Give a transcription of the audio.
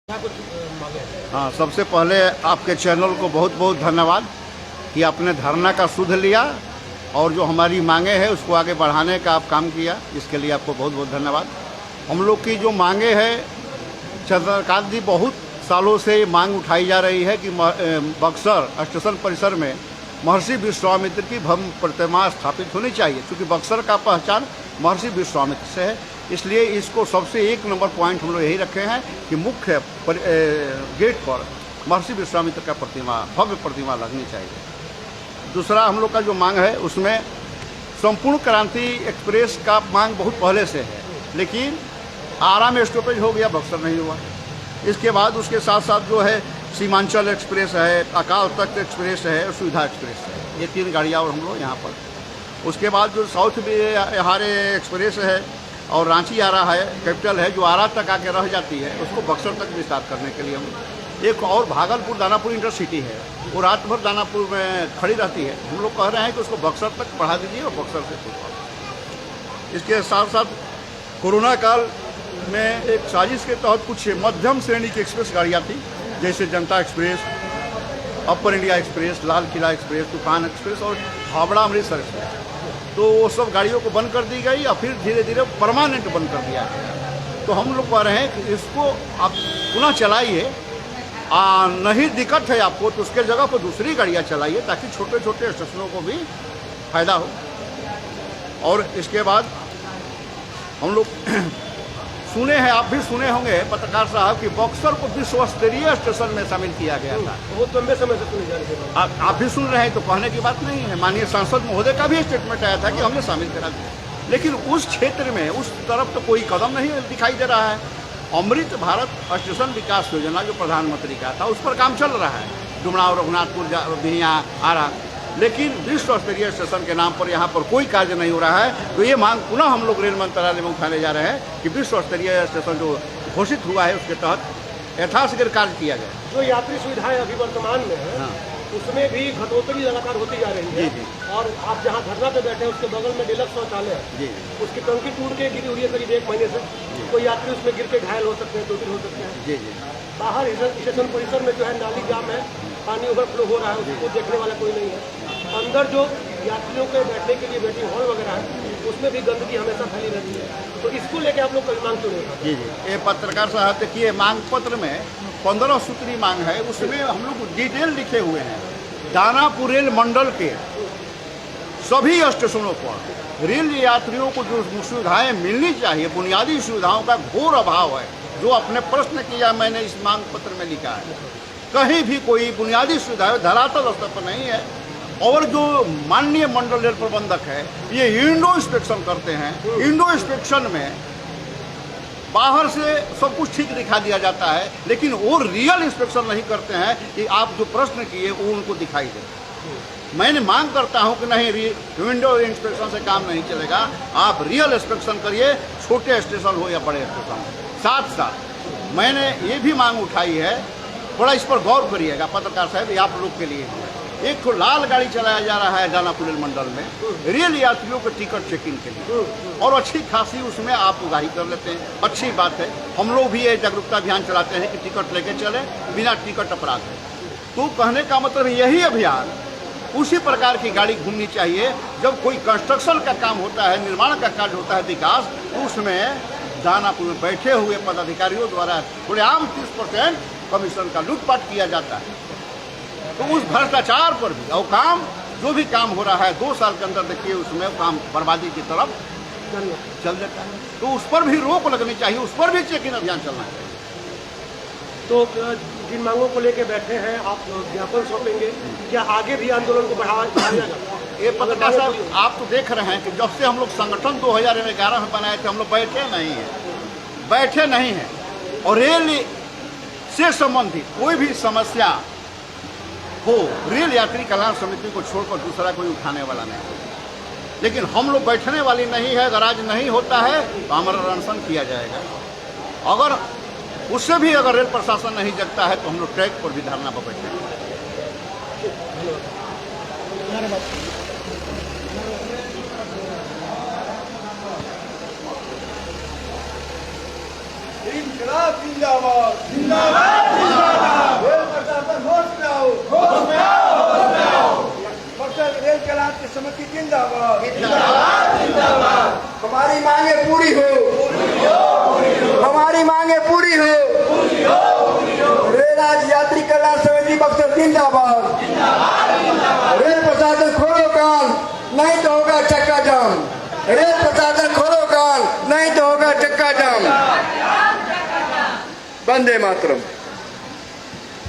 हाँ, सबसे पहले आपके चैनल को बहुत बहुत धन्यवाद कि आपने धरना का सुध लिया और जो हमारी मांगे हैं उसको आगे बढ़ाने का आप काम किया, इसके लिए आपको बहुत बहुत धन्यवाद। हम लोग की जो मांगे हैं, चंद्रकांत जी बहुत सालों से ये मांग उठाई जा रही है कि बक्सर स्टेशन परिसर में महर्षि विश्वामित्र की भव्य प्रतिमा स्थापित होनी चाहिए, क्योंकि बक्सर का पहचान महर्षि विश्वामित्र से है। इसलिए इसको सबसे एक नंबर पॉइंट हम लोग यही रखे हैं कि मुख्य गेट पर महर्षि विश्वामित्र का प्रतिमा, भव्य प्रतिमा लगनी चाहिए। दूसरा हम लोग का जो मांग है उसमें संपूर्ण क्रांति एक्सप्रेस का मांग बहुत पहले से है, लेकिन आरा में स्टॉपेज हो गया, बक्सर नहीं हुआ। इसके बाद उसके साथ साथ जो है सीमांचल एक्सप्रेस है, अकाल तख्त एक्सप्रेस है और सुविधा एक्सप्रेस है, ये 3 गाड़ियाँ और हम लोग यहाँ पर। उसके बाद जो साउथ बिहार एक्सप्रेस है और रांची आ रहा है, कैपिटल है, जो आरा तक आके रह जाती है, उसको बक्सर तक विस्तार करने के लिए हम एक और भागलपुर दानापुर इंटरसिटी है, वो रात भर दानापुर में खड़ी रहती है। हम लोग कह रहे हैं कि उसको बक्सर तक बढ़ा दीजिए और बक्सर से। इसके साथ साथ कोरोना काल में एक साजिश के तहत कुछ मध्यम श्रेणी की एक्सप्रेस गाड़ियाँ थी, जैसे जनता express, upper India express, Lal Qila express, तूफान एक्सप्रेस और हावड़ा अमृतसर एक्सप्रेस, तो वो सब गाड़ियों को बंद कर दी गई और फिर धीरे धीरे परमानेंट बंद कर दिया गया। तो हम लोग कह रहे हैं कि इसको आप पुनः चलाइए, नहीं दिक्कत है आपको तो उसके जगह पर दूसरी गाड़ियाँ चलाइए, ताकि छोटे छोटे स्टेशनों को भी फायदा हो। और इसके बाद हम लोग सुने हैं, आप भी सुने होंगे पत्रकार साहब कि बक्सर को विश्व स्तरीय स्टेशन में शामिल किया गया था। वो लंबे समय से सुनी जा रही है। आप भी सुन रहे हैं तो कहने की बात नहीं है। माननीय सांसद महोदय का भी स्टेटमेंट आया था कि हमने शामिल करा दिया, लेकिन उस क्षेत्र में उस तरफ तो कोई कदम नहीं दिखाई दे रहा है। अमृत भारत स्टेशन विकास योजना जो प्रधानमंत्री का था, उस पर काम चल रहा है, डुमराव, रघुनाथपुर, बिहिया, आरा, लेकिन विश्व स्तरीय स्टेशन के नाम पर यहाँ पर कोई कार्य नहीं हो रहा है। तो ये मांग पुनः हम लोग रेल मंत्रालय में उठाने जा रहे हैं कि विश्व स्तरीय स्टेशन जो घोषित हुआ है उसके तहत यथाशीघ्र कार्य किया जाए। जो यात्री सुविधाएं अभी वर्तमान में है, हाँ, उसमें भी घटोतरी लगातार होती जा रही है। जी। और आप जहाँ धरना पे बैठे हैं उसके बगल में डिलक्स शौचालय है, जी, उसकी टंकी टूट के गिरी हुई है करीब 1 महीने से। कोई यात्री उसमें गिर के घायल हो सकते हैं, चोटिल हो सकते हैं। जी जी। बाहर स्टेशन परिसर में जो है नाली जाम है, पानी ओवरफ्लो हो रहा है, उसको देखने वाला कोई नहीं है। अंदर जो यात्रियों के बैठने के लिए वेटिंग हॉल वगैरह है, उसमें भी गंदगी हमेशा फैली रहती है। तो इसको लेके आप लोग कभी मांग क्यों नहीं करते? जी जी, ये पत्रकार साहब देखिए, मांग पत्र में 15 सूत्री मांग है, उसमें हम लोग डिटेल लिखे हुए हैं। दानापुर रेल मंडल के सभी स्टेशनों पर रेल यात्रियों को जो सुविधाएं मिलनी चाहिए, बुनियादी सुविधाओं का घोर अभाव है। जो आपने प्रश्न किया, मैंने इस मांग पत्र में लिखा है, कहीं भी कोई बुनियादी सुविधाएं धरातल स्तर पर नहीं है। और जो माननीय मंडल रेल प्रबंधक है, ये इंडो इंस्पेक्शन करते हैं। इंडो इंस्पेक्शन में बाहर से सब कुछ ठीक दिखा दिया जाता है, लेकिन वो रियल इंस्पेक्शन नहीं करते हैं कि आप जो प्रश्न किए वो उनको दिखाई दे। मैंने मांग करता हूं कि नहीं, विंडो इंस्पेक्शन से काम नहीं चलेगा, आप रियल इंस्पेक्शन करिए, छोटे स्टेशन हो या बड़े स्टेशन। साथ साथ मैंने ये भी मांग उठाई है, थोड़ा इस पर गौर करिएगा पत्रकार साहब, ये आप लोग के लिए है। एक तो लाल गाड़ी चलाया जा रहा है दानापुर रेल मंडल में रेल यात्रियों के टिकट चेकिंग के लिए, और अच्छी खासी उसमें आप उगाही कर लेते हैं, अच्छी बात है। हम लोग भी ये जागरूकता अभियान चलाते हैं कि टिकट लेके चले, बिना टिकट अपराध है। तो कहने का मतलब यही अभियान उसी प्रकार की गाड़ी घूमनी चाहिए। जब कोई कंस्ट्रक्शन का काम होता है, निर्माण का कार्य होता है, विकास, तो उसमें दानापुर में बैठे हुए पदाधिकारियों द्वारा खुलेआम 30% कमीशन का लूटपाट किया जाता है। तो उस भ्रष्टाचार पर भी, और काम जो भी काम हो रहा है 2 साल के अंदर देखिए उसमें काम बर्बादी की तरफ चल जाता है। तो उस पर भी रोक लगनी चाहिए, उस पर भी चेकिंग अभियान चलना चाहिए। तो जिन मांगों को लेके बैठे हैं, आप ज्ञापन सौंपेंगे, क्या आगे भी आंदोलन को बढ़ाया जाएगा? ये पत्रकार साहब, आप तो देख रहे हैं कि जब से हम लोग संगठन 2011 में बनाए थे, हम लोग बैठे नहीं हैं। और रेल से संबंधित कोई भी समस्या हो, रेल यात्री कल्याण समिति को छोड़कर दूसरा कोई उठाने वाला नहीं। लेकिन हम लोग बैठने वाली नहीं है। अगर आज नहीं होता है तो हमारा अनशन किया जाएगा। अगर उससे भी अगर रेल प्रशासन नहीं जगता है तो हम लोग ट्रैक पर भी धरना पर बैठेंगे। जिंदाबाद जिंदाबाद। जिंदाबाद जिंदाबाद। हमारी मांगे पूरी हो, हमारी मांगे पूरी हो। रेल राज्य यात्री कल्याण समिति बक्सर जिंदाबाद। रेल प्रशासन खोलो कान, नहीं तो होगा चक्का जाम। रेल प्रशासन खोलो कान, नहीं तो होगा चक्का जाम। वंदे मातरम।